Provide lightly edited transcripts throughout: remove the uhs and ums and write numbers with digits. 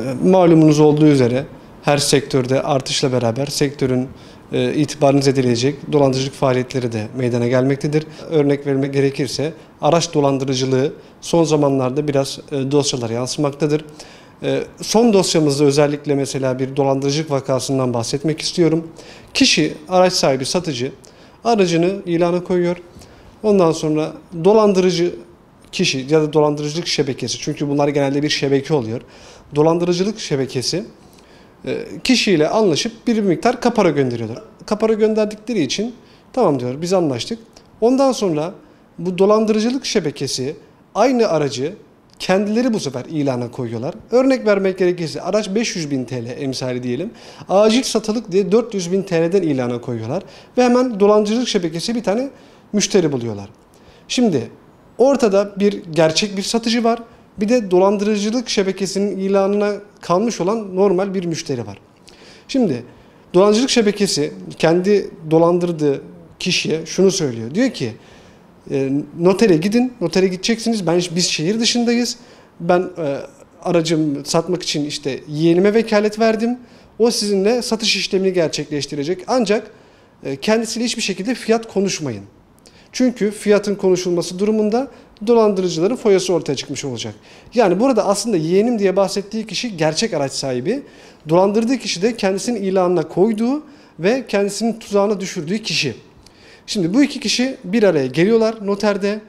Malumunuz olduğu üzere her sektörde artışla beraber sektörün itibarını zedeleyecek dolandırıcılık faaliyetleri de meydana gelmektedir. Örnek vermek gerekirse araç dolandırıcılığı son zamanlarda biraz dosyalara yansımaktadır. Son dosyamızda özellikle mesela bir dolandırıcılık vakasından bahsetmek istiyorum. Kişi, araç sahibi, satıcı aracını ilana koyuyor. Ondan sonra dolandırıcı kişi ya da dolandırıcılık şebekesi, çünkü bunlar genelde bir şebeke oluyor. Dolandırıcılık şebekesi kişiyle anlaşıp bir miktar kapora gönderiyorlar. Kapora gönderdikleri için tamam diyor, biz anlaştık. Ondan sonra bu dolandırıcılık şebekesi aynı aracı kendileri bu sefer ilana koyuyorlar. Örnek vermek gerekirse araç 500.000 TL emsali diyelim. Acil satılık diye 400.000 TL'den ilana koyuyorlar. Ve hemen dolandırıcılık şebekesi bir tane müşteri buluyorlar. Şimdi ortada gerçek bir satıcı var. Bir de dolandırıcılık şebekesinin ilanına kalmış olan normal bir müşteri var. Şimdi dolandırıcılık şebekesi kendi dolandırdığı kişiye şunu söylüyor. Diyor ki notere gidin, notere gideceksiniz. Biz şehir dışındayız. Ben aracımı satmak için işte yeğenime vekalet verdim. O sizinle satış işlemini gerçekleştirecek. Ancak kendisiyle hiçbir şekilde fiyat konuşmayın. Çünkü fiyatın konuşulması durumunda dolandırıcıların foyası ortaya çıkmış olacak. Yani burada aslında yeğenim diye bahsettiği kişi gerçek araç sahibi. Dolandırdığı kişi de kendisinin ilanına koyduğu ve kendisinin tuzağına düşürdüğü kişi. Şimdi bu iki kişi bir araya geliyorlar noterde.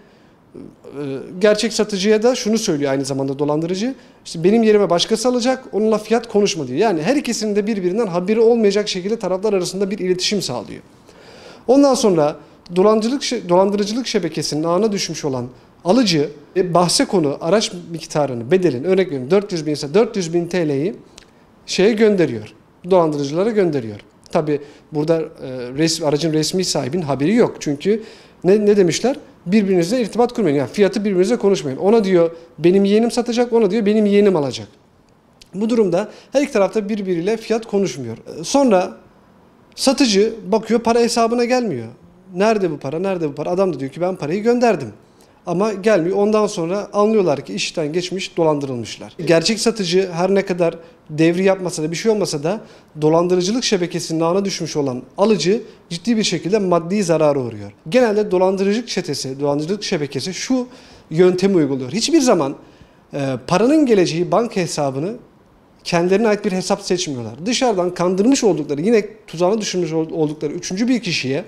Gerçek satıcıya da şunu söylüyor aynı zamanda dolandırıcı. İşte benim yerime başkası alacak, onunla fiyat konuşma diyor. Yani her ikisinin de birbirinden haberi olmayacak şekilde taraflar arasında bir iletişim sağlıyor. Ondan sonra dolandırıcılık şebekesinin ağına düşmüş olan alıcı bahse konu araç miktarını, bedelini, örnek veriyorum 400.000 ise 400.000 TL'yi gönderiyor. Dolandırıcılara gönderiyor. Tabi burada aracın resmi sahibinin haberi yok. Çünkü ne demişler? Birbirinizle irtibat kurmayın. Yani fiyatı birbirinizle konuşmayın. Ona diyor benim yeğenim satacak, ona diyor benim yeğenim alacak. Bu durumda her iki tarafta birbiriyle fiyat konuşmuyor. Sonra satıcı bakıyor para hesabına gelmiyor. Nerede bu para? Nerede bu para? Adam da diyor ki ben parayı gönderdim. Ama gelmiyor. Ondan sonra anlıyorlar ki işten geçmiş, dolandırılmışlar. Gerçek satıcı her ne kadar devri yapmasa da bir şey olmasa da dolandırıcılık şebekesinin ağına düşmüş olan alıcı ciddi bir şekilde maddi zarara uğruyor. Genelde dolandırıcılık şebekesi şu yöntemi uyguluyor. Hiçbir zaman paranın geleceği banka hesabını kendilerine ait bir hesap seçmiyorlar. Dışarıdan kandırmış oldukları, yine tuzağına düşürmüş oldukları üçüncü bir kişiye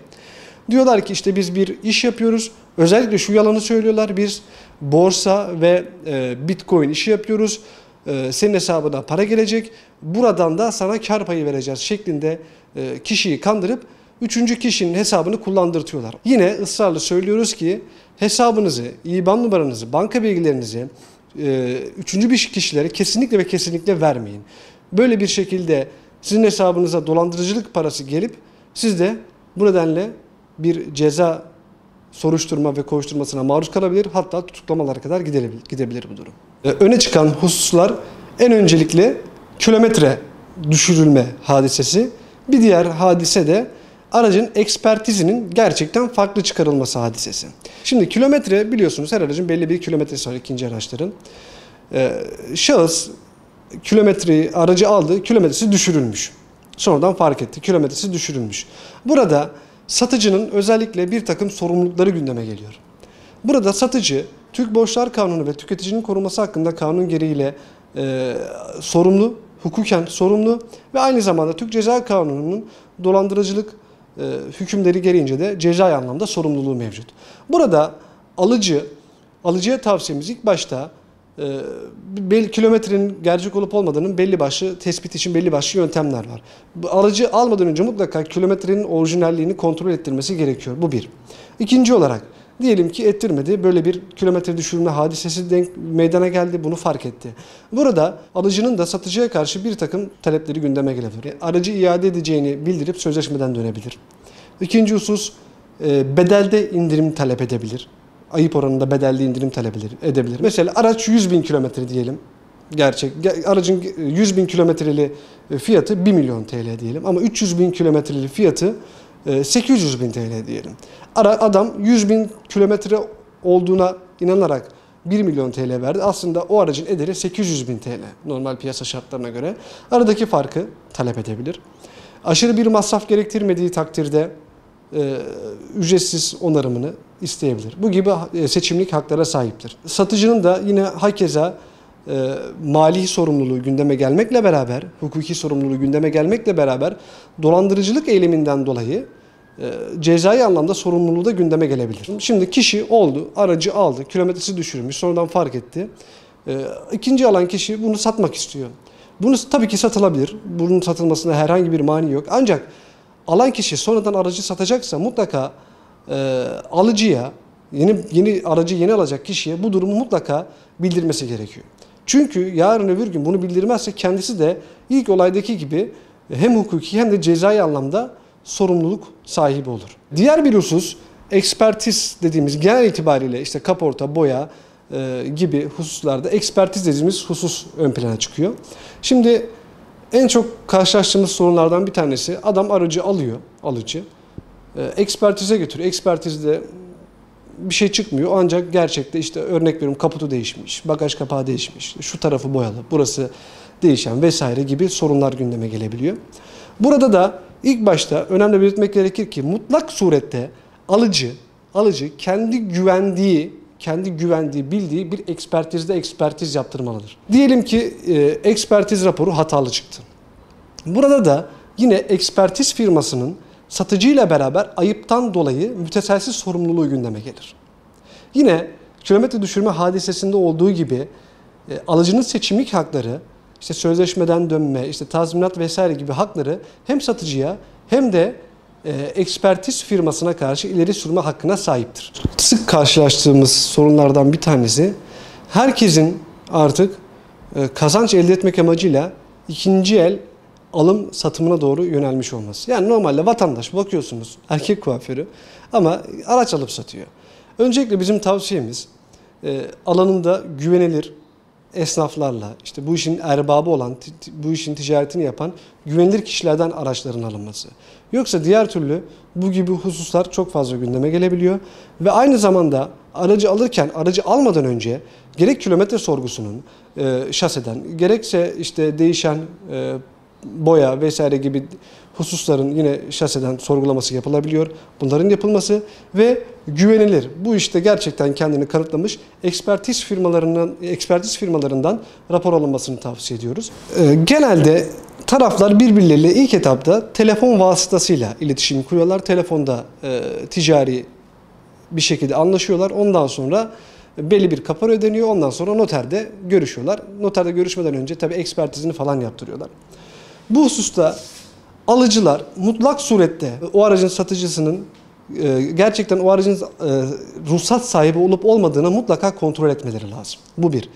diyorlar ki işte biz bir iş yapıyoruz. Özellikle şu yalanı söylüyorlar. Biz borsa ve bitcoin işi yapıyoruz. Senin hesabına para gelecek. Buradan da sana kar payı vereceğiz şeklinde kişiyi kandırıp üçüncü kişinin hesabını kullandırtıyorlar. Yine ısrarla söylüyoruz ki hesabınızı, IBAN numaranızı, banka bilgilerinizi üçüncü bir kişilere kesinlikle ve kesinlikle vermeyin. Böyle bir şekilde sizin hesabınıza dolandırıcılık parası gelip siz de bu nedenle bir ceza soruşturma ve kovuşturmasına maruz kalabilir. Hatta tutuklamalara kadar gidebilir bu durum. Öne çıkan hususlar en öncelikle kilometre düşürülme hadisesi. Bir diğer hadise de aracın ekspertizinin gerçekten farklı çıkarılması hadisesi. Şimdi kilometre biliyorsunuz her aracın belli bir kilometresi var ikinci araçların. Şahıs aracı aldı, kilometresi düşürülmüş. Sonradan fark etti, kilometresi düşürülmüş. Burada satıcının özellikle bir takım sorumlulukları gündeme geliyor. Burada satıcı Türk Borçlar Kanunu ve Tüketicinin Korunması hakkında kanun gereğiyle sorumlu, hukuken sorumlu ve aynı zamanda Türk Ceza Kanunu'nun dolandırıcılık hükümleri gereğince de cezai anlamda sorumluluğu mevcut. Burada alıcıya tavsiyemiz ilk başta kilometrenin gerçek olup olmadığının belli başlı tespit için belli başlı yöntemler var. Aracı almadan önce mutlaka kilometrenin orijinalliğini kontrol ettirmesi gerekiyor. Bu bir. İkinci olarak diyelim ki ettirmedi. Böyle bir kilometre düşürme hadisesi meydana geldi. Bunu fark etti. Burada alıcının da satıcıya karşı bir takım talepleri gündeme gelebilir. Aracı iade edeceğini bildirip sözleşmeden dönebilir. İkinci husus bedelde indirim talep edebilir. Ayıp oranında bedelde indirim talep edebilir. Mesela araç 100.000 kilometre diyelim. Aracın 100.000 kilometreli fiyatı 1 milyon TL diyelim. Ama 300.000 kilometreli fiyatı 800.000 TL diyelim. Adam 100.000 kilometre olduğuna inanarak 1 milyon TL verdi. Aslında o aracın ederi 800 bin TL normal piyasa şartlarına göre. Aradaki farkı talep edebilir. Aşırı bir masraf gerektirmediği takdirde ücretsiz onarımını isteyebilir. Bu gibi seçimlik haklara sahiptir. Satıcının da yine hakeza mali sorumluluğu gündeme gelmekle beraber, hukuki sorumluluğu gündeme gelmekle beraber dolandırıcılık eyleminden dolayı cezai anlamda sorumluluğu da gündeme gelebilir. Şimdi kişi oldu, aracı aldı, kilometresi düşürmüş, sonradan fark etti. İkinci alan kişi bunu satmak istiyor. Bunu tabii ki satılabilir. Bunun satılmasında herhangi bir mani yok. Ancak alan kişi sonradan aracı satacaksa mutlaka alıcıya, aracı yeni alacak kişiye bu durumu mutlaka bildirmesi gerekiyor. Çünkü yarın öbür gün bunu bildirmezse kendisi de ilk olaydaki gibi hem hukuki hem de cezai anlamda sorumluluk sahibi olur. Diğer bir husus, ekspertiz dediğimiz genel itibariyle işte kaporta, boya gibi hususlarda ekspertiz dediğimiz husus ön plana çıkıyor. Şimdi en çok karşılaştığımız sorunlardan bir tanesi, adam aracı alıyor, alıcı. Ekspertize götürüyor. Ekspertizde bir şey çıkmıyor ancak gerçekte işte örnek veriyorum kaputu değişmiş, bagaj kapağı değişmiş, şu tarafı boyalı, burası değişen vesaire gibi sorunlar gündeme gelebiliyor. Burada da ilk başta önemli belirtmek gerekir ki mutlak surette alıcı kendi güvendiği, bildiği bir ekspertizde ekspertiz yaptırmalıdır. Diyelim ki ekspertiz raporu hatalı çıktı. Burada da yine ekspertiz firmasının satıcıyla beraber ayıptan dolayı müteselsiz sorumluluğu gündeme gelir. Yine kilometre düşürme hadisesinde olduğu gibi alıcının seçimlik hakları, işte sözleşmeden dönme, işte tazminat vesaire gibi hakları hem satıcıya hem de ekspertiz firmasına karşı ileri sürme hakkına sahiptir. Sık karşılaştığımız sorunlardan bir tanesi, herkesin artık kazanç elde etmek amacıyla ikinci el alım satımına doğru yönelmiş olması. Yani normalde vatandaş bakıyorsunuz erkek kuaförü ama araç alıp satıyor. Öncelikle bizim tavsiyemiz alanında güvenilir esnaflarla, işte bu işin erbabı olan, bu işin ticaretini yapan güvenilir kişilerden araçların alınması. Yoksa diğer türlü bu gibi hususlar çok fazla gündeme gelebiliyor. Ve aynı zamanda aracı alırken, aracı almadan önce gerek kilometre sorgusunun şaseden, gerekse işte değişen boya vesaire gibi hususların yine şaseden sorgulaması yapılabiliyor. Bunların yapılması ve güvenilir, bu işte gerçekten kendini kanıtlamış ekspertiz firmalarından rapor alınmasını tavsiye ediyoruz. Genelde taraflar birbirleriyle ilk etapta telefon vasıtasıyla iletişim kuruyorlar. Telefonda ticari bir şekilde anlaşıyorlar. Ondan sonra belli bir kapora ödeniyor. Ondan sonra noterde görüşüyorlar. Noterde görüşmeden önce tabii ekspertizini falan yaptırıyorlar. Bu hususta alıcılar mutlak surette o aracın satıcısının gerçekten o aracın ruhsat sahibi olup olmadığını mutlaka kontrol etmeleri lazım. Bu bir.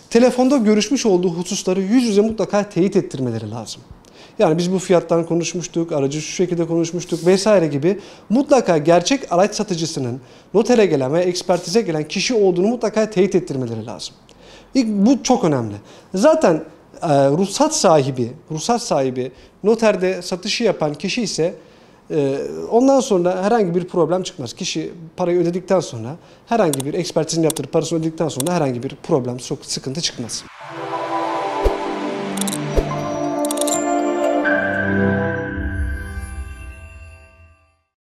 Telefonda görüşmüş olduğu hususları yüz yüze mutlaka teyit ettirmeleri lazım. Yani biz bu fiyattan konuşmuştuk, aracı şu şekilde konuşmuştuk vesaire gibi mutlaka gerçek araç satıcısının notere gelen veya ekspertize gelen kişi olduğunu mutlaka teyit ettirmeleri lazım. Bu çok önemli. Zaten ruhsat sahibi noterde satışı yapan kişi ise ondan sonra herhangi bir problem çıkmaz. Kişi parayı ödedikten sonra herhangi bir ekspertizini yaptırıp parasını ödedikten sonra herhangi bir problem, sıkıntı çıkmaz.